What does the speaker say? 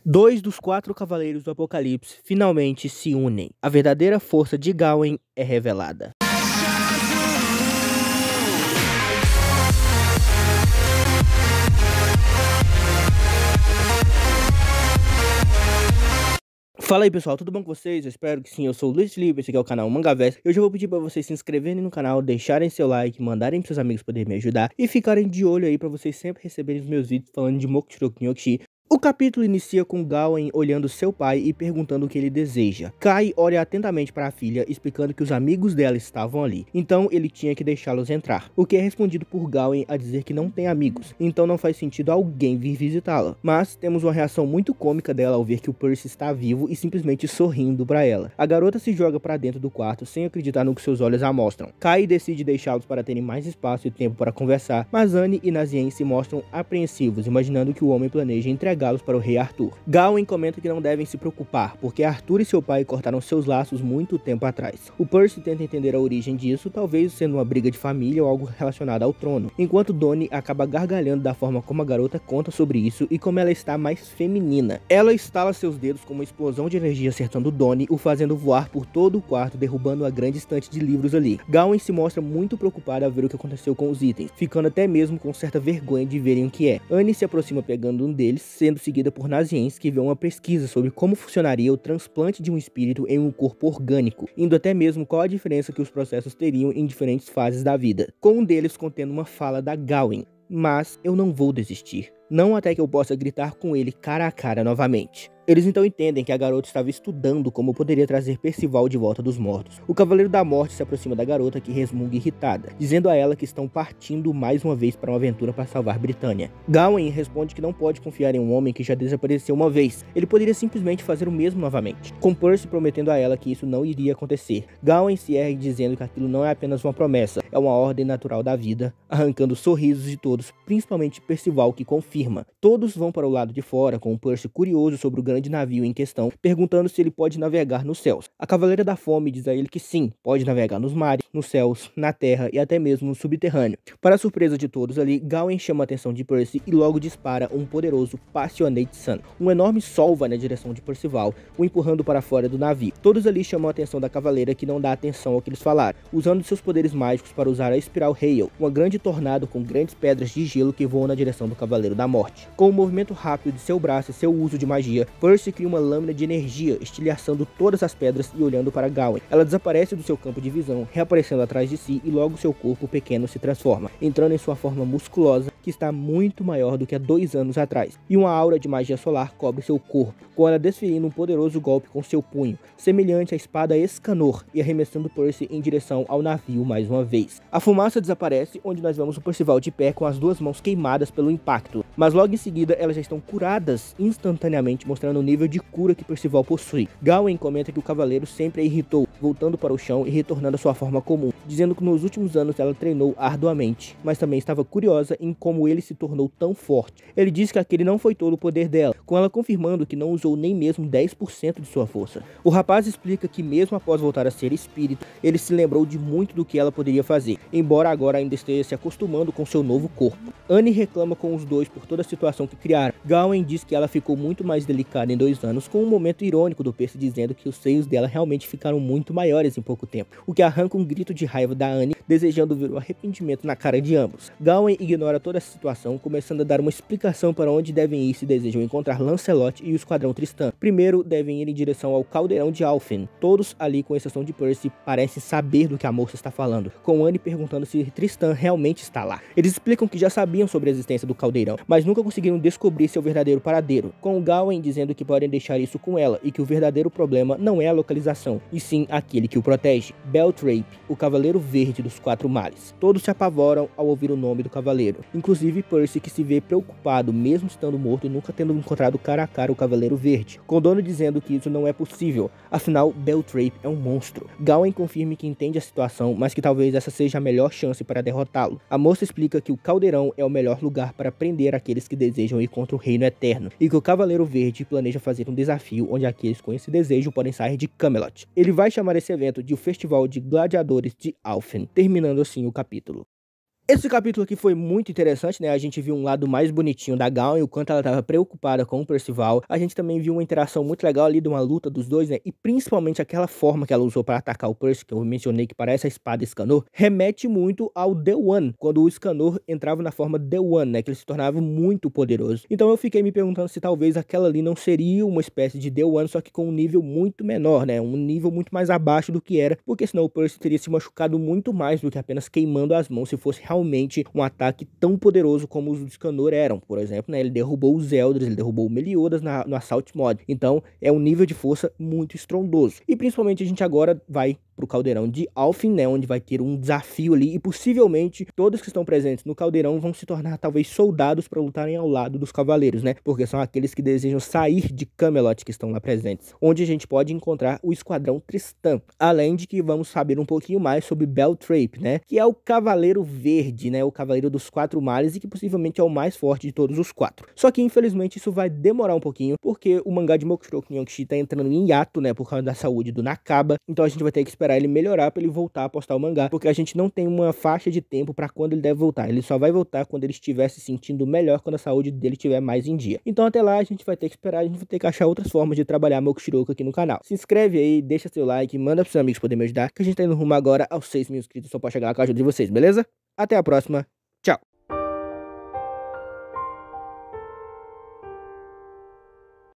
Dois dos quatro cavaleiros do Apocalipse finalmente se unem. A verdadeira força de Gawain é revelada. Fala aí pessoal, tudo bom com vocês? Eu espero que sim, eu sou o Luiz Felipe, esse aqui é o canal Mangaverso. Eu já vou pedir pra vocês se inscreverem no canal, deixarem seu like, mandarem pros seus amigos poderem me ajudar e ficarem de olho aí pra vocês sempre receberem os meus vídeos falando de Mokushiro Kyoshi. O capítulo inicia com Gawain olhando seu pai e perguntando o que ele deseja. Kai olha atentamente para a filha, explicando que os amigos dela estavam ali, então ele tinha que deixá-los entrar. O que é respondido por Gawain a dizer que não tem amigos, então não faz sentido alguém vir visitá-la. Mas temos uma reação muito cômica dela ao ver que o Percy está vivo e simplesmente sorrindo para ela. A garota se joga para dentro do quarto sem acreditar no que seus olhos a mostram. Kai decide deixá-los para terem mais espaço e tempo para conversar, mas Anne e Nazien se mostram apreensivos, imaginando que o homem planeja entregá-los para o rei Arthur. Gawain comenta que não devem se preocupar, porque Arthur e seu pai cortaram seus laços muito tempo atrás. O Percy tenta entender a origem disso, talvez sendo uma briga de família ou algo relacionado ao trono, enquanto Donnie acaba gargalhando da forma como a garota conta sobre isso e como ela está mais feminina. Ela estala seus dedos com uma explosão de energia acertando Donnie, o fazendo voar por todo o quarto, derrubando a grande estante de livros ali. Gawain se mostra muito preocupado ao ver o que aconteceu com os itens, ficando até mesmo com certa vergonha de verem o que é. Anne se aproxima pegando um deles, sendo seguida por Nazien, que vê uma pesquisa sobre como funcionaria o transplante de um espírito em um corpo orgânico, indo até mesmo qual a diferença que os processos teriam em diferentes fases da vida, com um deles contendo uma fala da Gawain: "Mas eu não vou desistir, não até que eu possa gritar com ele cara a cara novamente." Eles então entendem que a garota estava estudando como poderia trazer Percival de volta dos mortos. O Cavaleiro da Morte se aproxima da garota, que resmunga irritada, dizendo a ela que estão partindo mais uma vez para uma aventura para salvar Britânia. Gawain responde que não pode confiar em um homem que já desapareceu uma vez. Ele poderia simplesmente fazer o mesmo novamente, com Percy prometendo a ela que isso não iria acontecer. Gawain se ergue dizendo que aquilo não é apenas uma promessa, é uma ordem natural da vida, arrancando sorrisos de todos, principalmente Percival, que confirma. Todos vão para o lado de fora, com Percy curioso sobre o grande navio em questão, perguntando se ele pode navegar nos céus. A Cavaleira da Fome diz a ele que sim, pode navegar nos mares, nos céus, na terra e até mesmo no subterrâneo. Para a surpresa de todos ali, Gawain chama a atenção de Percy e logo dispara um poderoso Passionate Sun. Um enorme sol vai na direção de Percival, o empurrando para fora do navio. Todos ali chamam a atenção da Cavaleira, que não dá atenção ao que eles falaram, usando seus poderes mágicos para usar a Espiral Hail, uma grande tornado com grandes pedras de gelo que voam na direção do Cavaleiro da Morte. Com o movimento rápido de seu braço e seu uso de magia, Percy cria uma lâmina de energia, estilhaçando todas as pedras e olhando para Gawain. Ela desaparece do seu campo de visão, reaparecendo atrás de si, e logo seu corpo pequeno se transforma, entrando em sua forma musculosa, que está muito maior do que há 2 anos atrás, e uma aura de magia solar cobre seu corpo, com ela desferindo um poderoso golpe com seu punho, semelhante à espada Escanor, e arremessando Percy em direção ao navio mais uma vez. A fumaça desaparece, onde nós vemos o Percival de pé com as 2 mãos queimadas pelo impacto, mas logo em seguida elas já estão curadas instantaneamente, mostrando o nível de cura que Percival possui. Gawain comenta que o cavaleiro sempre a irritou, voltando para o chão e retornando à sua forma comum, dizendo que nos últimos anos ela treinou arduamente, mas também estava curiosa em como ele se tornou tão forte. Ele diz que aquele não foi todo o poder dela, com ela confirmando que não usou nem mesmo 10% de sua força. O rapaz explica que mesmo após voltar a ser espírito, ele se lembrou de muito do que ela poderia fazer, embora agora ainda esteja se acostumando com seu novo corpo. Anne reclama com os dois por toda a situação que criaram. Gawain diz que ela ficou muito mais delicada em 2 anos, com um momento irônico do Percy dizendo que os seios dela realmente ficaram muito maiores em pouco tempo, o que arranca um grito de raiva da Anne, desejando ver o arrependimento na cara de ambos. Gawain ignora toda essa situação, começando a dar uma explicação para onde devem ir se desejam encontrar Lancelot e o Esquadrão Tristan. Primeiro, devem ir em direção ao Caldeirão de Alphen. Todos ali, com exceção de Percy, parecem saber do que a moça está falando, com Anne perguntando se Tristan realmente está lá. Eles explicam que já sabiam sobre a existência do caldeirão, mas nunca conseguiram descobrir seu verdadeiro paradeiro, com o Gawain dizendo que podem deixar isso com ela e que o verdadeiro problema não é a localização, e sim aquele que o protege, Beltrape, o Cavaleiro Verde dos 4 Males. Todos se apavoram ao ouvir o nome do cavaleiro, inclusive Percy, que se vê preocupado mesmo estando morto e nunca tendo encontrado cara a cara o Cavaleiro Verde, com Dono dizendo que isso não é possível, afinal Beltrape é um monstro. Gawain confirma que entende a situação, mas que talvez essa seja a melhor chance para derrotá-lo. A moça explica que o caldeirão é o melhor lugar para prender aqueles que desejam ir contra o Reino Eterno, e que o Cavaleiro Verde planeja fazer um desafio onde aqueles com esse desejo podem sair de Camelot. Ele vai chamar esse evento de o Festival de Gladiadores de Alphen, terminando assim o capítulo. Esse capítulo aqui foi muito interessante, né? A gente viu um lado mais bonitinho da Gaon e o quanto ela estava preocupada com o Percival. A gente também viu uma interação muito legal ali de uma luta dos dois, né? E principalmente aquela forma que ela usou para atacar o Percy, que eu mencionei que parece a espada Escanor, remete muito ao The One, quando o Escanor entrava na forma The One, né? Que ele se tornava muito poderoso. Então eu fiquei me perguntando se talvez aquela ali não seria uma espécie de The One, só que com um nível muito menor, né? Um nível muito mais abaixo do que era, porque senão o Percy teria se machucado muito mais do que apenas queimando as mãos se fosse realmente um ataque tão poderoso como os do Escanor eram. Por exemplo, né, ele derrubou os Elders, ele derrubou o Meliodas no Assault Mod. Então, é um nível de força muito estrondoso. E principalmente a gente agora vai pro caldeirão de Alfin, né, onde vai ter um desafio ali e possivelmente todos que estão presentes no caldeirão vão se tornar talvez soldados para lutarem ao lado dos cavaleiros, né, porque são aqueles que desejam sair de Camelot que estão lá presentes, onde a gente pode encontrar o esquadrão Tristan, além de que vamos saber um pouquinho mais sobre Beltrape, né, que é o cavaleiro verde, né, o cavaleiro dos 4 mares e que possivelmente é o mais forte de todos os 4. Só que infelizmente isso vai demorar um pouquinho, porque o mangá de Mokushoku no Yonkichi tá entrando em hiato, né, por causa da saúde do Nakaba, então a gente vai ter que esperar ele melhorar para ele voltar a postar o mangá, porque a gente não tem uma faixa de tempo para quando ele deve voltar. Ele só vai voltar quando ele estiver se sentindo melhor, quando a saúde dele estiver mais em dia. Então até lá a gente vai ter que esperar, a gente vai ter que achar outras formas de trabalhar Mokushiroku aqui no canal. Se inscreve aí, deixa seu like, manda pros seus amigos poderem me ajudar, que a gente tá indo rumo agora aos 6 mil inscritos, só pode chegar lá com a ajuda de vocês, beleza? Até a próxima.